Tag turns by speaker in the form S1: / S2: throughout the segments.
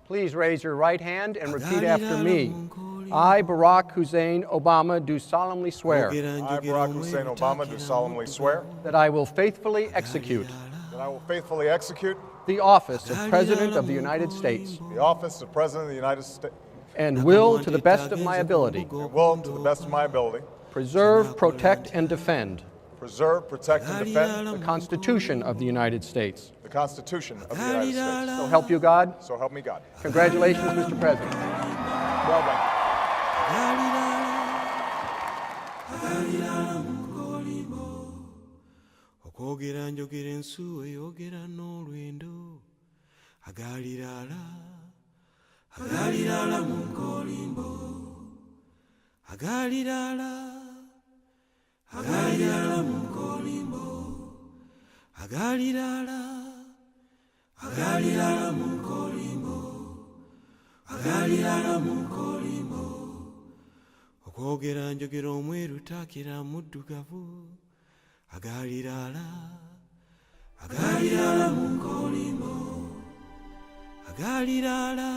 S1: Please raise your right hand and repeat after me. I, Barack Hussein Obama, do solemnly swear
S2: I, Barack Hussein Obama, do solemnly swear
S1: that I will faithfully execute the office of President of the United States
S2: the office of President of the United States
S1: and will, to the best of my ability,
S2: and will, to the best of my ability,
S1: preserve, protect, and defend
S2: preserve, protect, and defend
S1: the Constitution of the United States.
S2: the Constitution of the United States.
S1: So help you God.
S2: So help me God.
S1: Congratulations, Mr. President.
S2: Well done.
S3: Okwogera njogera ensuwa eyogera n'olwendo agalirala mu nkolimbo agalirala mu nkolimbo agalirala mu nkolimbo agalirala mu nkolimbo okwogera njogera omweru taakira muddugavu agalirala mu nkolimbo agalirala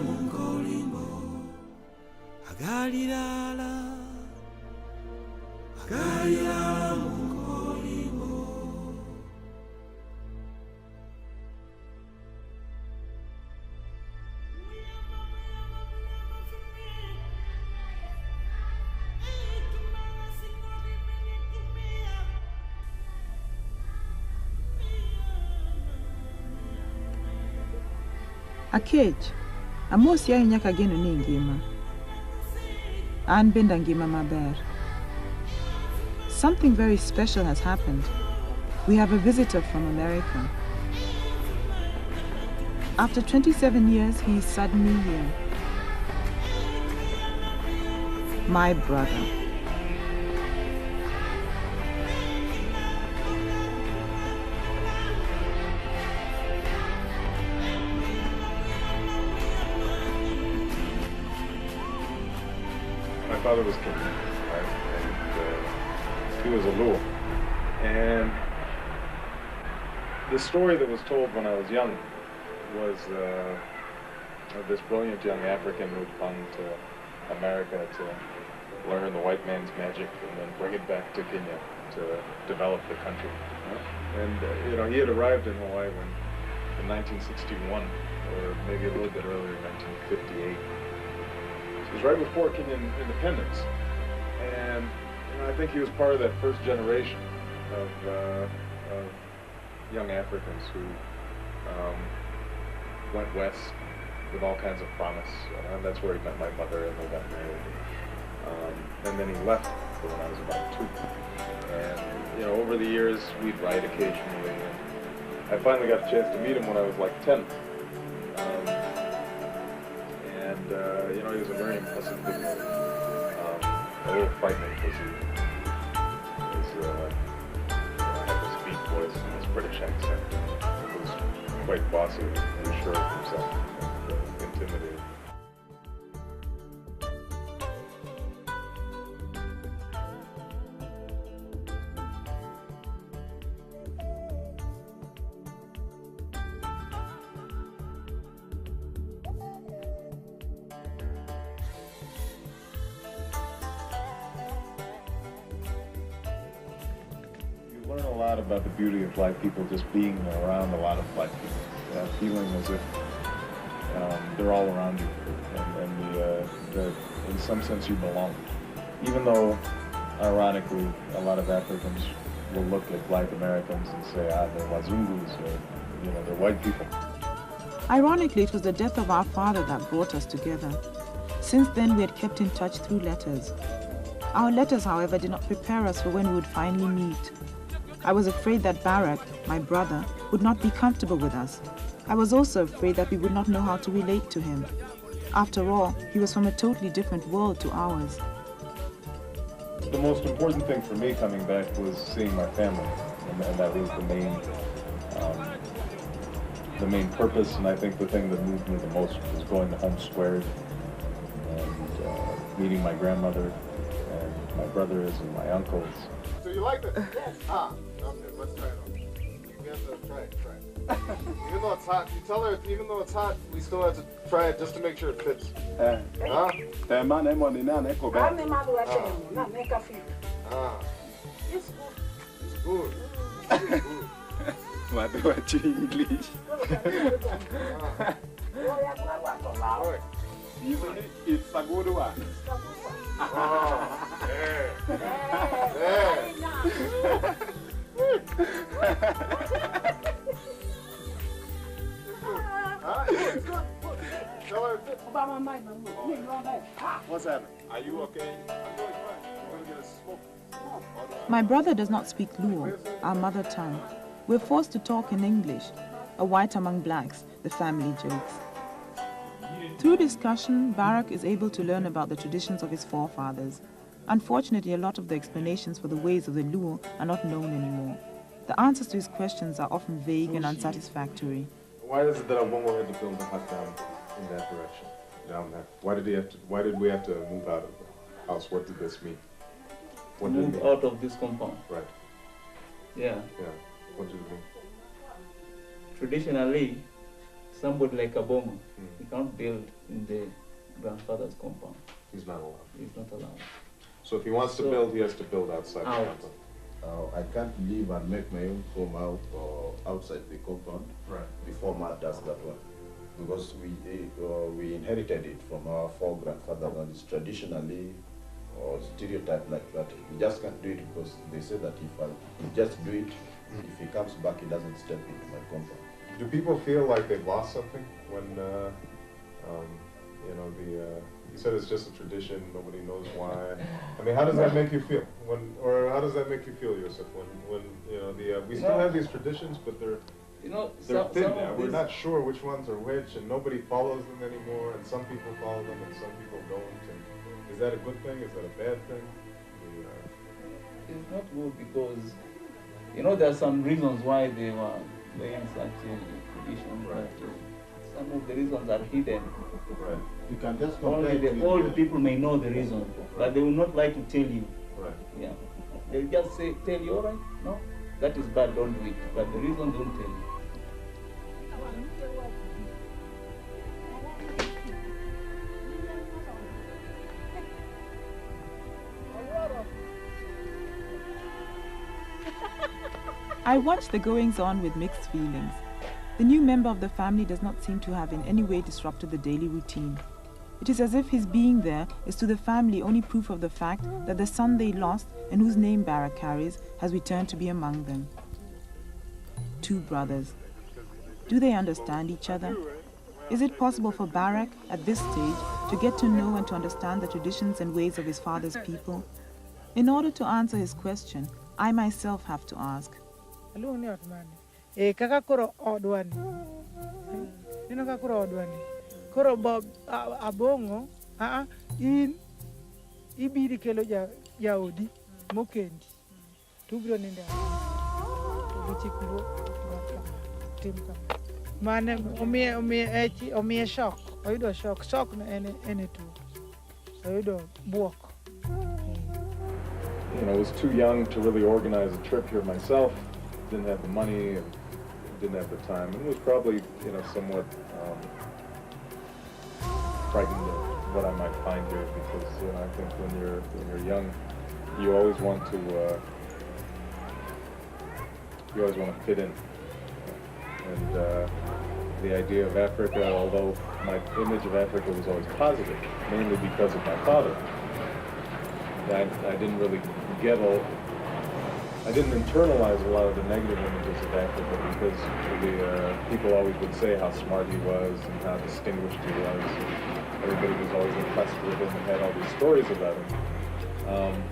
S3: mu nkolimbo agalirala mu nkolimbo.
S4: Akech, amosi ahinya kageno ni ngima. An benda ngima maber. Something very special has happened. We have a visitor from America. After 27 years, he is suddenly here. My brother.
S5: My father was Kenyan, right? And he was a Luo. And the story that was told when I was young was of this brilliant young African who'd come to America to learn the white man's magic and then bring it back to Kenya to develop the country. And he had arrived in Hawaii in 1961, or maybe a little bit earlier, 1958. It was right before Kenyan independence, and I think he was part of that first generation of young Africans who went west with all kinds of promise. And that's where he met my mother, and they got married. And then he left when I was about 2. And over the years, we'd write occasionally. And I finally got a chance to meet him when I was like 10. He was a very impressive figure. A little frightening because he had this deep voice and this British accent. He was quite bossy and sure of himself and intimidating. Learn a lot about the beauty of black people just being around a lot of black people, feeling as if they're all around you, and that in some sense you belong. Even though, ironically, a lot of Africans will look at black Americans and say, they're Wazungus, or they're white people.
S4: Ironically, it was the death of our father that brought us together. Since then, we had kept in touch through letters. Our letters, however, did not prepare us for when we would finally meet. I was afraid that Barack, my brother, would not be comfortable with us. I was also afraid that we would not know how to relate to him. After all, he was from a totally different world to ours.
S5: The most important thing for me coming back was seeing my family, and that was the main purpose, and I think the thing that moved me the most was going to Home Squared and meeting my grandmother and my brothers and my uncles.
S2: So you like it? Yes. Okay, let's try it on. You we have to try it. Even though it's hot, you tell her even though it's hot, we still have to try it just to make sure it fits. Huh? It's good. It's good.
S6: English. Even it's a good one. What's that? Are you okay? I'm doing fine. I'm going to get a smoke.
S4: My brother does not speak Luo, our mother tongue. We're forced to talk in English. A white among blacks, the family jokes. Through discussion, Barak is able to learn about the traditions of his forefathers. Unfortunately, a lot of the explanations for the ways of the Luo are not known anymore. The answers to his questions are often vague and unsatisfactory.
S5: Why is it that Obama had to build a hut down in that direction, down there? Why did we have to move out of the house? What did this mean? What did it
S7: Move
S5: mean?
S7: out of this compound.
S5: Right.
S7: Yeah.
S5: Yeah. What did it mean?
S7: Traditionally, somebody like Obama, he can't build in the grandfather's compound.
S5: He's not allowed.
S7: He's not allowed.
S5: So if he wants to build, he has to build outside the
S7: Out.
S5: compound.
S8: I can't live and make my own home out or outside the compound before Ma does that one. Because we inherited it from our four-grandfathers, and it's traditionally or stereotype like that. You just can't do it because they say that if you just do it, if he comes back, he doesn't step into my compound.
S5: Do people feel like they've lost something when, you said it's just a tradition, nobody knows why. I mean, how does that make you feel? How does that make you feel, Yosef, when we still have these traditions, but they're thin now. We're not sure which ones are which, and nobody follows them anymore, and some people follow them and some people don't. And is that a good thing? Is that a bad thing?
S7: It's not good because, there are some reasons why they were playing such traditions.
S5: Right.
S7: But some of the reasons are hidden.
S5: Right.
S8: You can just
S7: Only
S8: compare
S7: the old people may know the reason, but they will not like to tell you.
S5: Right.
S7: Yeah. They'll just tell you, all right, no, that is bad, don't do it. But the reason don't tell you.
S4: I watch the goings-on with mixed feelings. The new member of the family does not seem to have in any way disrupted the daily routine. It is as if his being there is to the family only proof of the fact that the son they lost and whose name Barak carries has returned to be among them. Two brothers. Do they understand each other? Is it possible for Barak, at this stage, to get to know and to understand the traditions and ways of his father's people? In order to answer his question, I myself have to ask.
S9: Kaka koro odwani. Nino kaka koro odwani. Koro bob abongo, in ibiri kelo jaodi mokendi. Tubro ninde. Bichiklo timka. Mane omie shock. Oido shock. Shock na ene tu. Oido buok.
S5: I was too young to really organize a trip here myself. Didn't have the money and didn't have the time, and was probably, somewhat frightened of what I might find here because, I think when you're young, you always want to fit in, and the idea of Africa, although my image of Africa was always positive, mainly because of my father, I didn't really I didn't internalize a lot of the negative images of Africa because people always would say how smart he was and how distinguished he was. Everybody was always impressed with him and had all these stories about him.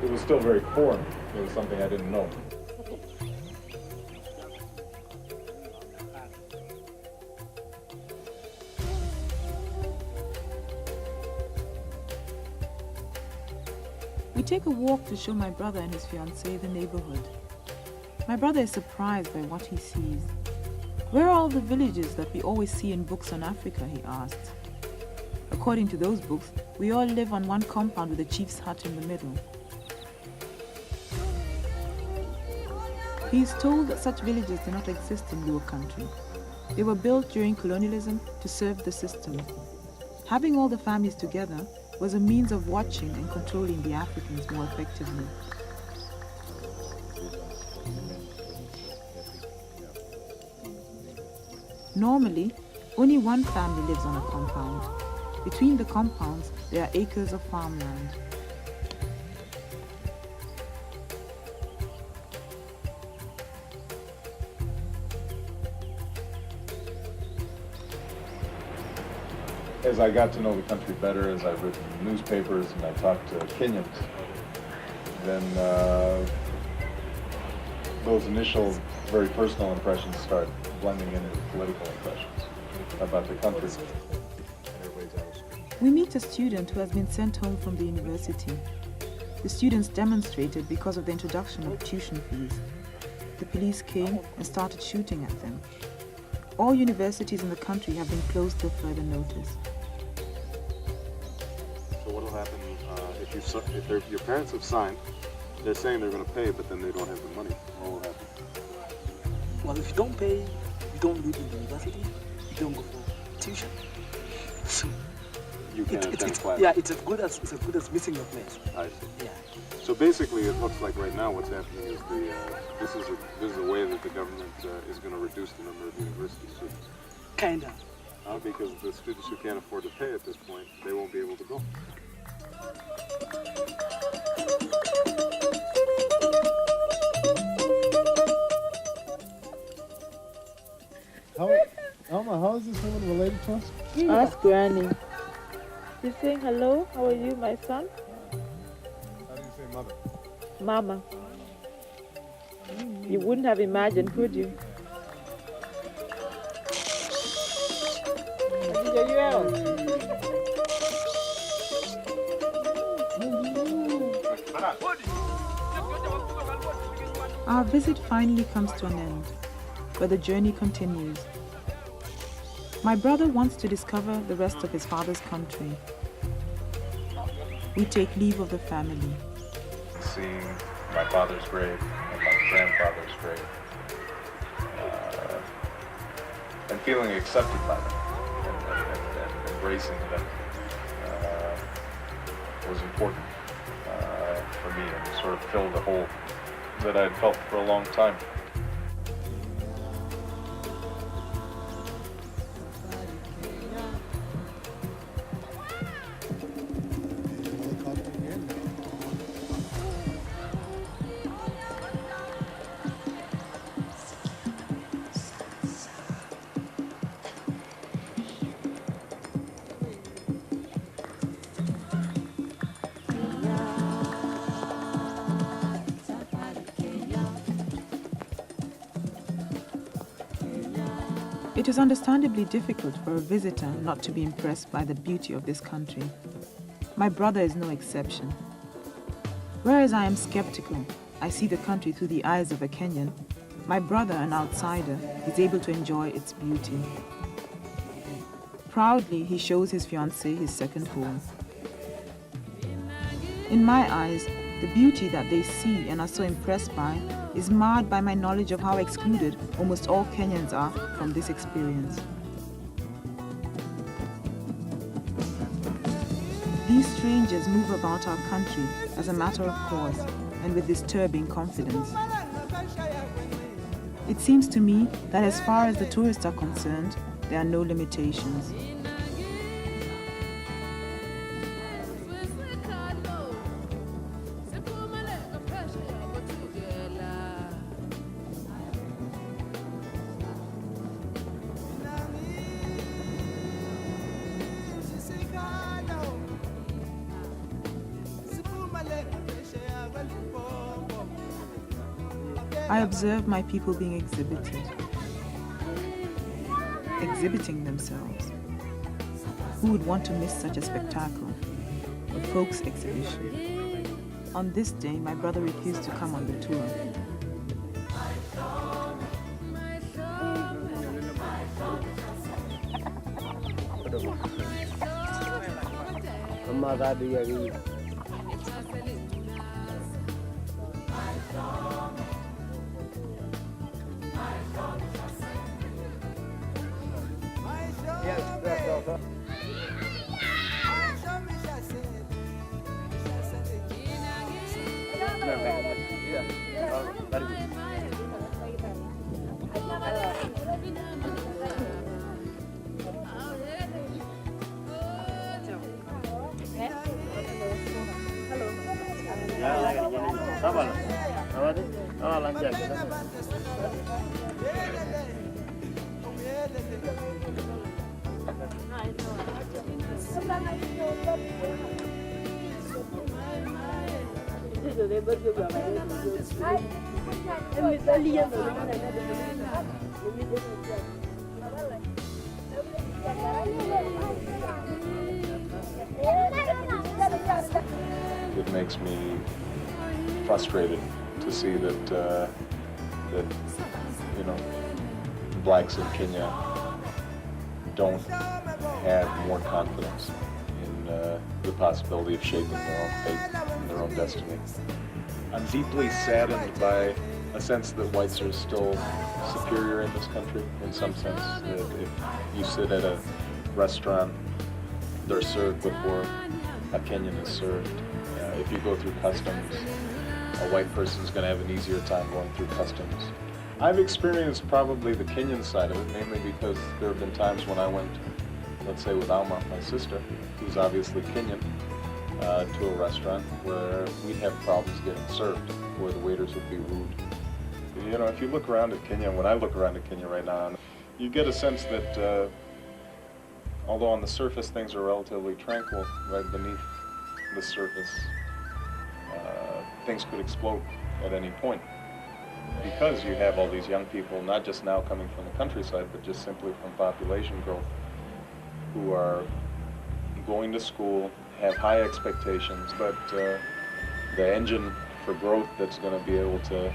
S5: It was still very foreign. It was something I didn't know.
S4: We take a walk to show my brother and his fiancée the neighborhood. My brother is surprised by what he sees. Where are all the villages that we always see in books on Africa, he asks. According to those books, we all live on one compound with a chief's hut in the middle. He is told that such villages do not exist in Luo country. They were built during colonialism to serve the system. Having all the families together was a means of watching and controlling the Africans more effectively. Normally, only one family lives on a compound. Between the compounds, there are acres of farmland.
S5: As I got to know the country better, as I read newspapers and I talked to Kenyans, then those initial, very personal impressions start blending in with political impressions about the country.
S4: We meet a student who has been sent home from the university. The students demonstrated because of the introduction of tuition fees. The police came and started shooting at them. All universities in the country have been closed till further notice.
S6: So what will happen if your parents have signed, they're saying they're going to pay, but then they don't have the money? What will happen?
S10: Well, if you don't pay, you don't live in the university, you don't go for tuition. So
S6: you can't attend class.
S10: Yeah, it's as good as missing your place.
S6: I see.
S10: Yeah.
S6: So basically, it looks like right now what's happening is this is a way that the government is going to reduce the number of university students.
S10: Kinda.
S6: Because the students who can't afford to pay at this point, they won't be able to go.
S2: Alma, how is this woman related to us?
S11: Ask Granny. She's saying hello. How are you, my son?
S2: How do you say mother?
S11: Mama. You wouldn't have imagined, could you?
S4: Our visit finally comes to an end, but the journey continues. My brother wants to discover the rest of his father's country. We take leave of the family.
S5: Seeing my father's grave and my grandfather's grave, and feeling accepted by them and embracing them was important for me, and sort of filled a hole that I had felt for a long time.
S4: It is understandably difficult for a visitor not to be impressed by the beauty of this country. My brother is no exception. Whereas I am skeptical, I see the country through the eyes of a Kenyan, my brother, an outsider, is able to enjoy its beauty. Proudly, he shows his fiancée his second home. In my eyes, the beauty that they see and are so impressed by is marred by my knowledge of how excluded almost all Kenyans are from this experience. These strangers move about our country as a matter of course and with disturbing confidence. It seems to me that as far as the tourists are concerned, there are no limitations. I observe my people being exhibited, exhibiting themselves. Who would want to miss such a spectacle? A folks exhibition. On this day, my brother refused to come on the tour.
S5: It makes me frustrated to see that blacks in Kenya don't have more confidence in the possibility of shaping their own fate and their own destiny. I'm deeply saddened by a sense that whites are still superior in this country, in some sense. That if you sit at a restaurant, they're served before a Kenyan is served. If you go through customs, a white person's going to have an easier time going through customs. I've experienced probably the Kenyan side of it, mainly because there have been times when I went, let's say with Alma, my sister, who's obviously Kenyan, to a restaurant where we'd have problems getting served, where the waiters would be rude. You know, if you look around at Kenya, when I look around at Kenya right now, you get a sense that although on the surface things are relatively tranquil, right beneath the surface, things could explode at any point. Because you have all these young people, not just now coming from the countryside, but just simply from population growth, who are going to school, have high expectations, but the engine for growth that's going to be able to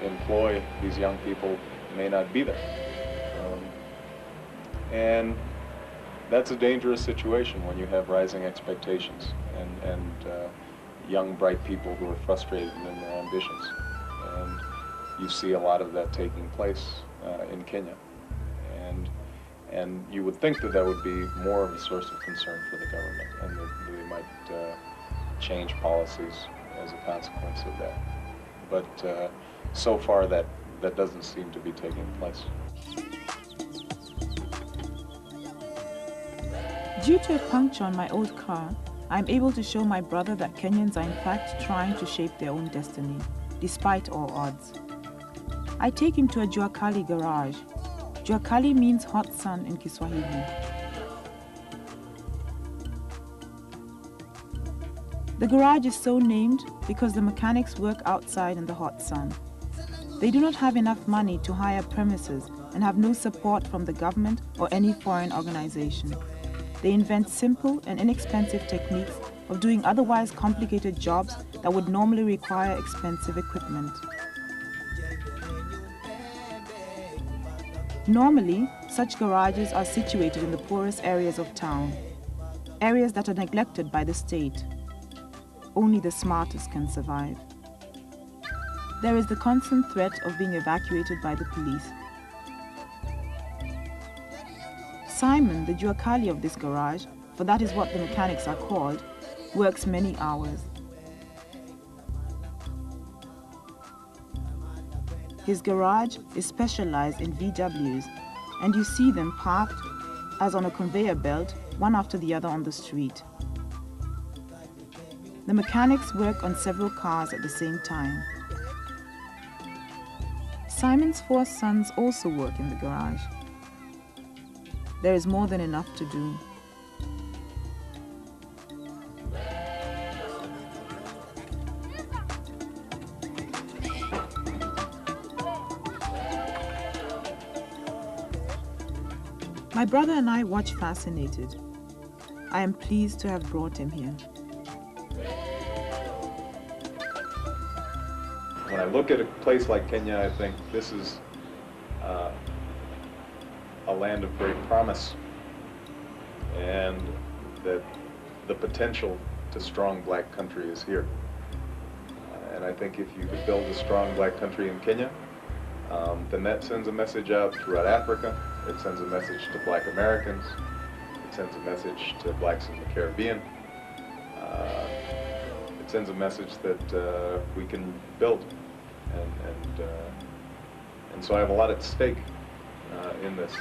S5: employ these young people may not be there. And that's a dangerous situation when you have rising expectations and young, bright people who are frustrated in their ambitions. And you see a lot of that taking place in Kenya. And you would think that that would be more of a source of concern for the government, and that they might change policies as a consequence of that. But so far that doesn't seem to be taking place.
S4: Due to a puncture on my old car, I am able to show my brother that Kenyans are in fact trying to shape their own destiny, despite all odds. I take him to a Jua Kali garage. Jua Kali means hot sun in Kiswahili. The garage is so named because the mechanics work outside in the hot sun. They do not have enough money to hire premises and have no support from the government or any foreign organization. They invent simple and inexpensive techniques of doing otherwise complicated jobs that would normally require expensive equipment. Normally, such garages are situated in the poorest areas of town, areas that are neglected by the state. Only the smartest can survive. There is the constant threat of being evacuated by the police. Simon, the Jua Kali of this garage, for that is what the mechanics are called, works many hours. His garage is specialized in VWs, and you see them parked as on a conveyor belt, one after the other on the street. The mechanics work on several cars at the same time. Simon's 4 sons also work in the garage. There is more than enough to do. My brother and I watch fascinated. I am pleased to have brought him here.
S5: When I look at a place like Kenya, I think this is a land of great promise, and that the potential to strong black country is here. And I think if you could build a strong black country in Kenya, then that sends a message out throughout Africa. It sends a message to Black Americans. It sends a message to blacks in the Caribbean. It sends a message that we can build, and so I have a lot at stake in this.